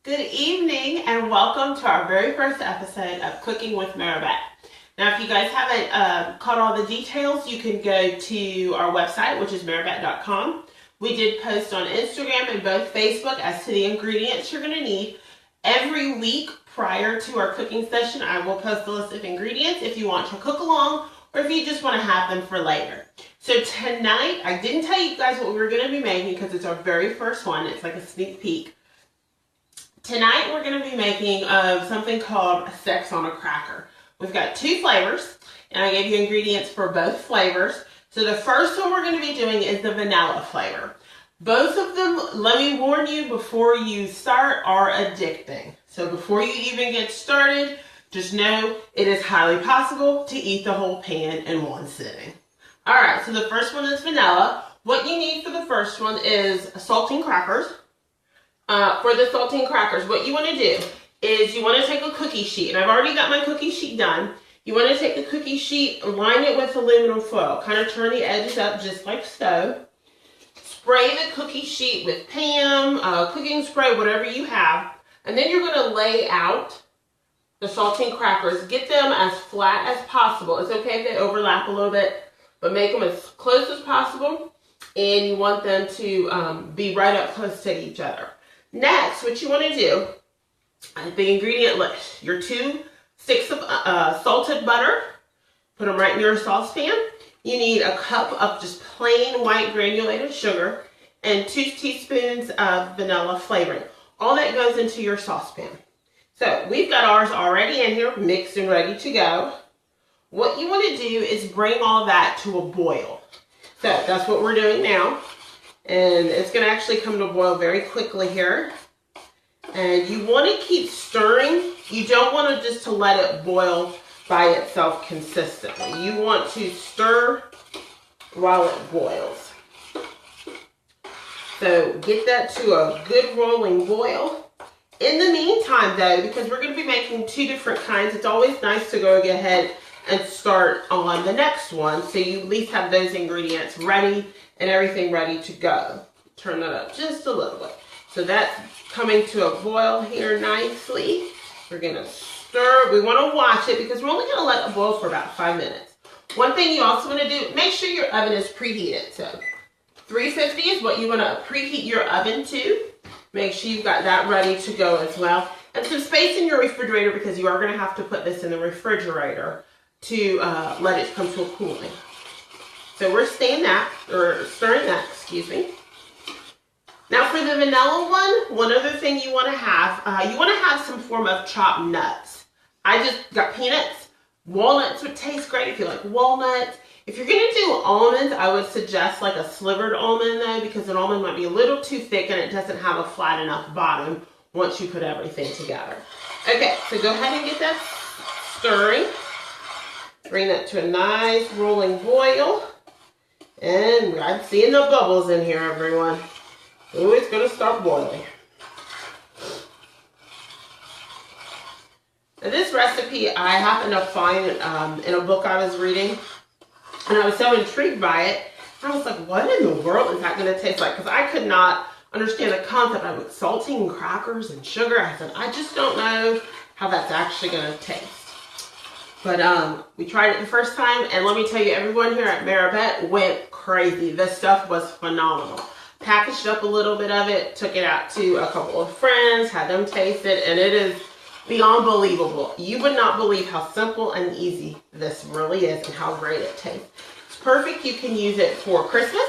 Good evening and welcome to our very first episode of Cooking with MaraBette. Now, if you guys haven't caught all the details, you can go to our website, which is MaraBette.com. We did post on Instagram and both Facebook as to the ingredients you're going to need. Every week prior to our cooking session, I will post a list of ingredients if you want to cook along or if you just want to have them for later. So tonight, I didn't tell you guys what we were going to be making because it's our very first one. It's like a sneak peek. Tonight we're going to be making something called sex on a cracker. We've got two flavors, and I gave you ingredients for both flavors. So the first one we're going to be doing is the vanilla flavor. Both of them, let me warn you before you start, are addicting. So before you even get started, just know it is highly possible to eat the whole pan in one sitting. Alright, so the first one is vanilla. What you need for the first one is saltine crackers. For the saltine crackers, what you want to do is you want to take a cookie sheet, and I've already got my cookie sheet done. You want to take the cookie sheet, line it with aluminum foil, kind of turn the edges up just like so. Spray the cookie sheet with Pam, cooking spray, whatever you have, and then you're going to lay out the saltine crackers. Get them as flat as possible. It's okay if they overlap a little bit, but make them as close as possible, and you want them to be right up close to each other. Next, what you want to do, the ingredient list, your 2 sticks of salted butter, put them right in your saucepan. You need a cup of just plain white granulated sugar and 2 teaspoons of vanilla flavoring. All that goes into your saucepan. So we've got ours already in here, mixed and ready to go. What you want to do is bring all that to a boil. So that's what we're doing now. And it's going to actually come to a boil very quickly here. And you want to keep stirring. You don't want to just to let it boil by itself consistently. You want to stir while it boils. So get that to a good rolling boil. In the meantime though, because we're going to be making 2 different kinds, it's always nice to go ahead and start on the next one so you at least have those ingredients ready and everything ready to go. Turn that up just a little bit. So that's coming to a boil here nicely. We're going to stir. We want to watch it because we're only going to let it boil for about 5 minutes. One thing you also want to do, make sure your oven is preheated. So 350 is what you want to preheat your oven to. Make sure you've got that ready to go as well. And some space in your refrigerator because you are going to have to put this in the refrigerator to let it come to a cooling. So we're stirring that, excuse me. Now for the vanilla one other thing you want to have some form of chopped nuts. I just got peanuts. Walnuts would taste great if you like walnuts. If you're going to do almonds, I would suggest like a slivered almond though, because an almond might be a little too thick and it doesn't have a flat enough bottom once you put everything together. Okay, so go ahead and get that stirring. Bring that to a nice rolling boil. And I'm seeing the bubbles in here, everyone. Ooh, it's going to start boiling. Now, this recipe I happened to find in a book I was reading. And I was so intrigued by it. I was like, what in the world is that going to taste like? Because I could not understand the concept of saltine crackers and sugar. I said, I just don't know how that's actually going to taste. But we tried it the first time, and let me tell you, everyone here at MaraBette went crazy. This stuff was phenomenal. Packaged up a little bit of it, took it out to a couple of friends, had them taste it, and it is beyond believable. You would not believe how simple and easy this really is and how great it tastes. It's perfect. You can use it for Christmas,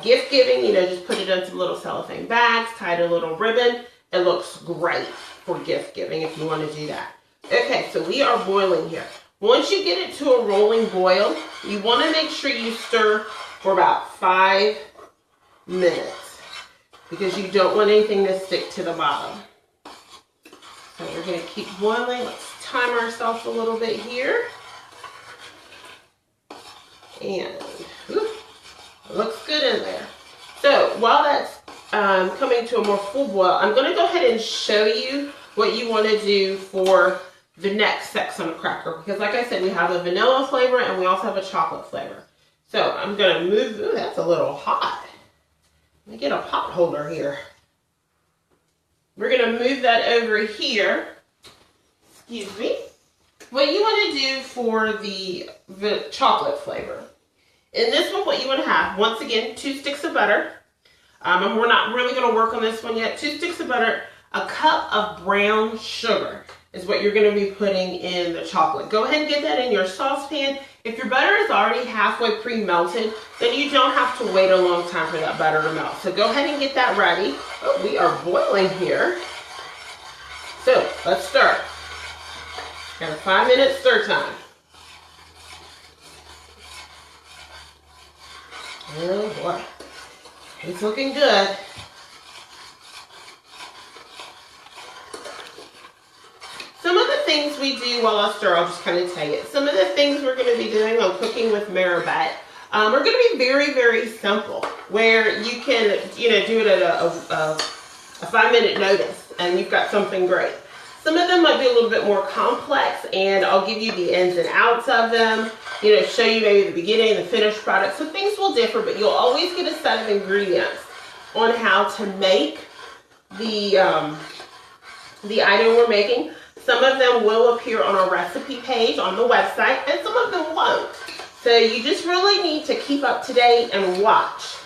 gift giving, just put it in some little cellophane bags, tied a little ribbon. It looks great for gift giving if you want to do that. Okay, so we are boiling here. Once you get it to a rolling boil, you want to make sure you stir for about 5 minutes because you don't want anything to stick to the bottom. So we're going to keep boiling. Let's time ourselves a little bit here. And it looks good in there. So while that's coming to a more full boil, I'm going to go ahead and show you what you want to do for the next sex on a cracker, because like I said, we have a vanilla flavor and we also have a chocolate flavor. So I'm going to move, ooh, that's a little hot. Let me get a pot holder here. We're going to move that over here. Excuse me. What you want to do for the chocolate flavor. In this one, what you want to have, once again, 2 sticks of butter. And we're not really going to work on this one yet. 2 sticks of butter, a cup of brown sugar is what you're going to be putting in the chocolate. Go ahead and get that in your saucepan. If your butter is already halfway pre-melted, then you don't have to wait a long time for that butter to melt. So go ahead and get that ready. Oh, we are boiling here. So let's stir. Got a 5-minute stir time. Oh boy, it's looking good. Some of the things we do while I stir, I'll just kind of tell you. Some of the things we're going to be doing on Cooking with MaraBette are going to be very, very simple, where you can, do it at a 5-minute notice, and you've got something great. Some of them might be a little bit more complex, and I'll give you the ins and outs of them, show you maybe the beginning and the finished product. So things will differ, but you'll always get a set of ingredients on how to make the item we're making. Some of them will appear on our recipe page on the website, and some of them won't. So you just really need to keep up to date and watch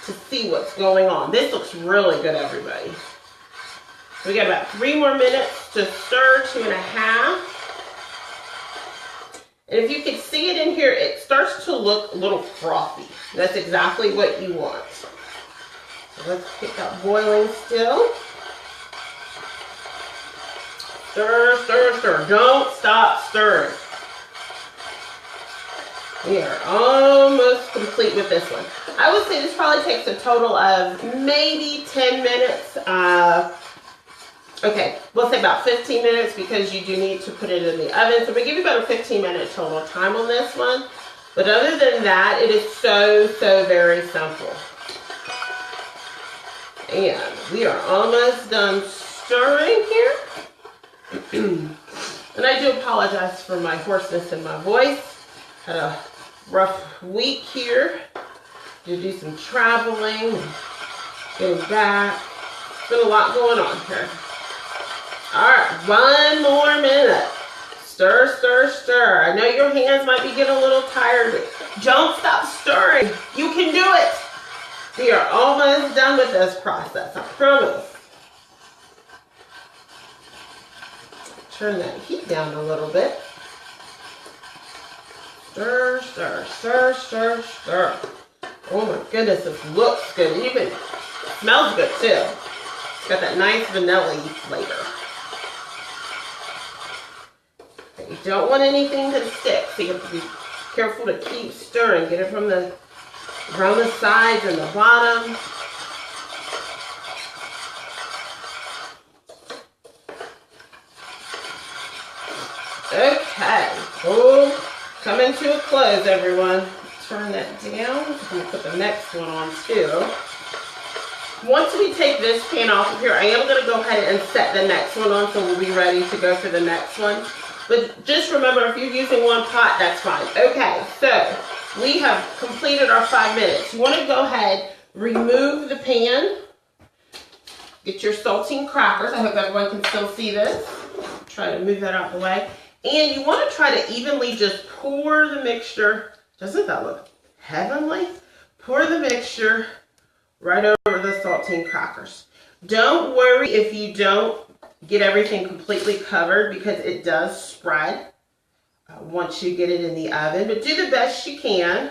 to see what's going on. This looks really good, everybody. We got about 3 more minutes to stir, 2.5. And if you can see it in here, it starts to look a little frothy. That's exactly what you want. So let's keep that boiling still. Stir, stir, stir. Don't stop stirring. We are almost complete with this one. I would say this probably takes a total of maybe 10 minutes. Okay, we'll say about 15 minutes because you do need to put it in the oven. So we give you about a 15-minute total time on this one. But other than that, it is so very simple. And we are almost done stirring here. And I do apologize for my hoarseness in my voice. Had a rough week here. To do some traveling, getting back. Been a lot going on here. Alright, 1 more minute. Stir, stir, stir. I know your hands might be getting a little tired, but don't stop stirring. You can do it. We are almost done with this process, I promise. Turn that heat down a little bit. Stir, stir, stir, stir, stir. Oh my goodness, this looks good. It even smells good too. It's got that nice vanilla-y flavor. You don't want anything to stick, so you have to be careful to keep stirring. Get it from around the sides and the bottom. Okay, oh, coming to a close, everyone. Turn that down. I'm going to put the next one on too. Once we take this pan off of here, I am going to go ahead and set the next one on, so we'll be ready to go for the next one. But just remember, if you're using one pot, that's fine. Okay, so we have completed our 5 minutes. You want to go ahead, remove the pan, get your saltine crackers. I hope everyone can still see this. Try to move that out of the way. And you want to try to evenly just pour the mixture. Doesn't that look heavenly? Pour the mixture right over the saltine crackers. Don't worry if you don't get everything completely covered, because it does spread once you get it in the oven. But do the best you can.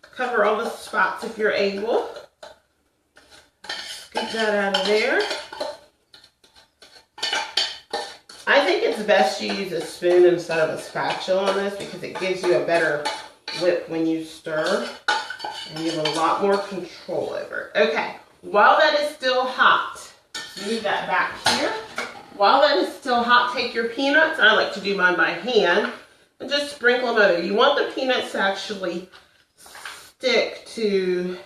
Cover all the spots if you're able. Scoop that out of there. I think it's best you use a spoon instead of a spatula on this, because it gives you a better whip when you stir, and you have a lot more control over it. Okay, while that is still hot, move that back here. While that is still hot, take your peanuts. I like to do mine by hand, and just sprinkle them over. You want the peanuts to actually stick to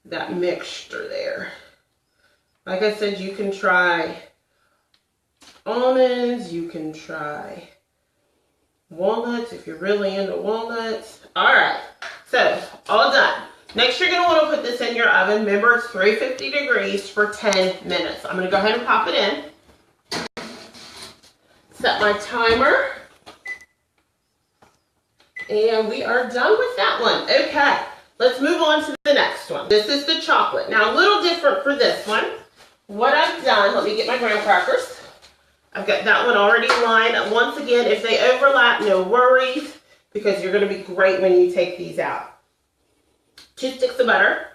that mixture there. Like I said, you can try almonds, you can try walnuts if you're really into walnuts. All right, so all done. Next, you're going to want to put this in your oven. Remember, it's 350 degrees for 10 minutes. I'm going to go ahead and pop it in. Set my timer. And we are done with that one. Okay, let's move on to the next one. This is the chocolate. Now, a little different for this one. What I've done, let me get my graham crackers. I've got that one already lined. Once again, if they overlap, no worries, because you're going to be great when you take these out. 2 sticks of butter.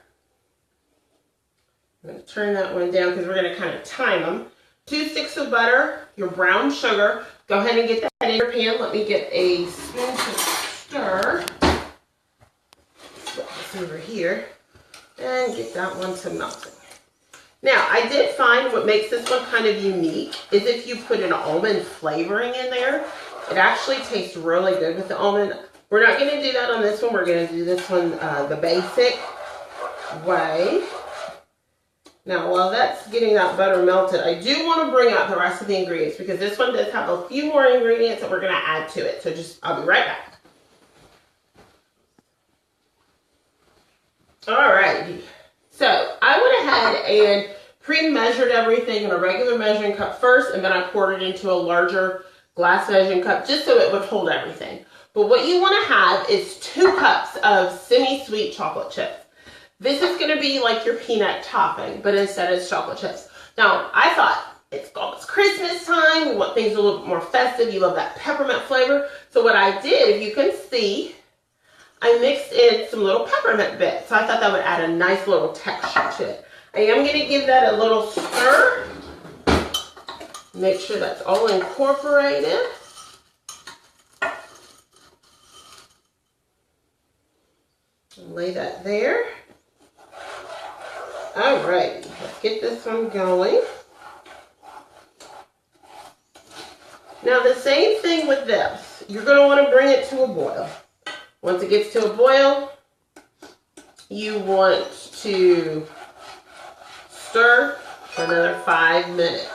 I'm going to turn that one down because we're going to kind of time them. 2 sticks of butter, your brown sugar. Go ahead and get that in your pan. Let me get a spoon to stir. Put this over here and get that one to melting. Now, I did find what makes this one kind of unique is if you put an almond flavoring in there, it actually tastes really good with the almond. We're not going to do that on this one. We're going to do this one the basic way. Now, while that's getting that butter melted, I do want to bring out the rest of the ingredients because this one does have a few more ingredients that we're going to add to it. So I'll be right back. Alrighty. So I went ahead and pre-measured everything in a regular measuring cup first, and then I poured it into a larger glass measuring cup just so it would hold everything. But what you want to have is 2 cups of semi-sweet chocolate chips. This is going to be like your peanut topping, but instead it's chocolate chips. Now, I thought it's almost Christmas time. We want things a little bit more festive. You love that peppermint flavor. So what I did, if you can see, I mixed in some little peppermint bits. So I thought that would add a nice little texture to it. I am going to give that a little stir. Make sure that's all incorporated. Lay that there. All right, let's get this one going. Now the same thing with this. You're going to want to bring it to a boil. Once it gets to a boil, you want to stir for another 5 minutes.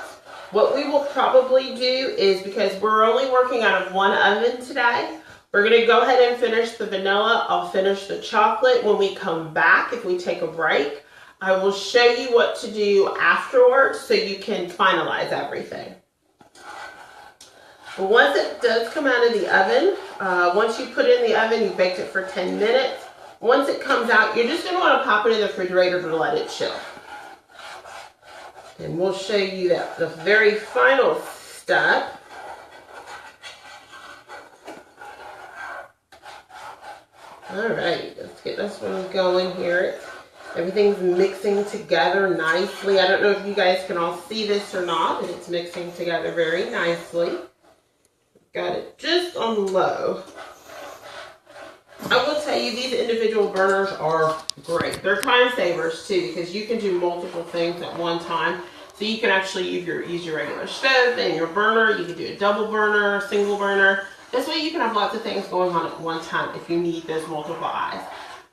What we will probably do is, because we're only working out of one oven today, we're going to go ahead and finish the vanilla. I'll finish the chocolate when we come back. If we take a break, I will show you what to do afterwards so you can finalize everything. But once it does come out of the oven, once you put it in the oven, you baked it for 10 minutes. Once it comes out, you're just going to want to pop it in the refrigerator to let it chill. And we'll show you that the very final step. All right, let's get this one going here. Everything's mixing together nicely. I don't know if you guys can all see this or not, but it's mixing together very nicely. Got it just on low. I will tell you, these individual burners are great. They're time savers too, because you can do multiple things at one time. So you can actually use your regular stove and your burner. You can do a double burner, single burner. This way you can have lots of things going on at one time if you need those multiple eyes.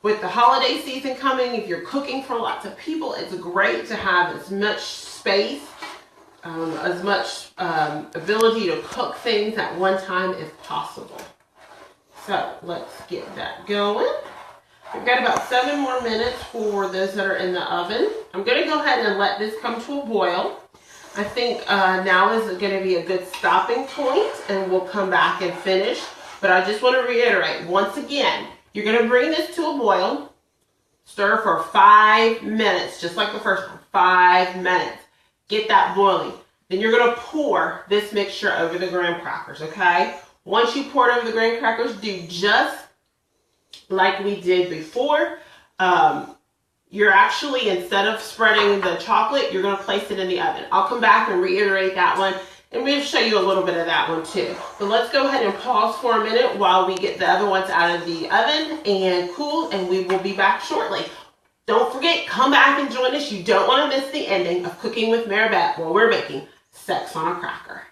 With the holiday season coming, if you're cooking for lots of people, it's great to have as much space, as much ability to cook things at one time if possible. So let's get that going. We've got about 7 more minutes for those that are in the oven. I'm going to go ahead and let this come to a boil. I think now is going to be a good stopping point, and we'll come back and finish. But I just want to reiterate, once again, you're going to bring this to a boil, stir for 5 minutes, just like the first one, 5 minutes. Get that boiling. Then you're going to pour this mixture over the graham crackers, okay? Once you pour it over the graham crackers, do just like we did before. You're actually, instead of spreading the chocolate, you're going to place it in the oven. I'll come back and reiterate that one, and we'll show you a little bit of that one too. But let's go ahead and pause for a minute while we get the other ones out of the oven and cool, and we will be back shortly. Don't forget, come back and join us. You don't want to miss the ending of Cooking with MaraBette while we're making sex on a cracker.